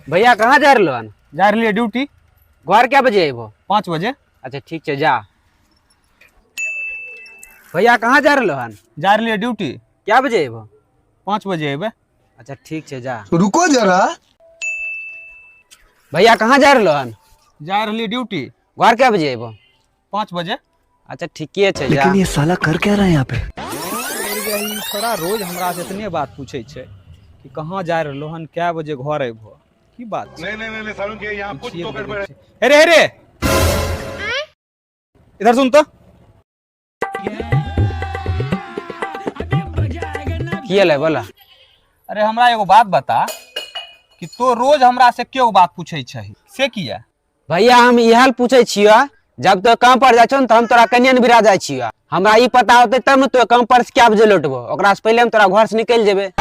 भैया कहाँ जा रहे हन? जा रही है ड्यूटी। घर क्या बजे अबो? 5 बजे। अच्छा ठीक है जा। भैया कहाँ जा रहे हन? जा रही है ड्यूटी। क्या बजे अबो? 5 बजे अबे। अच्छा ठीक है जा। रुको जरा। भैया कहाँ जा रहे हन? जा रही है ड्यूटी। घर क्या बजे अबो? 5 बजे। अच्छा ठीक है जा। लेकिन ये साला कर क्या रहा है यहाँ पे? यही थोड़ा रोज हमरा से इतने बात पूछे छे कि कहाँ जा रहे हन, क्या बजे घर अबो, की बात छे? नहीं सारुण के यहाँ कुछ तो गड़बड़ है। अरे अरे इधर सुन तो। किया ले बोला। अरे हमरा एगो बात बता कि तो रोज हमरा से क्यों बात पूछे छे से किया? भैया हम इहल पूछे छियो, जब तो काम पर जा छो न तो हम तोरा कन्या बिरा जाय छियो। हमरा ई पता होते तब न तो काम पर से क्या बजे लौटबो, ओकरा से पहले हम तोरा घर से निकल जेबे।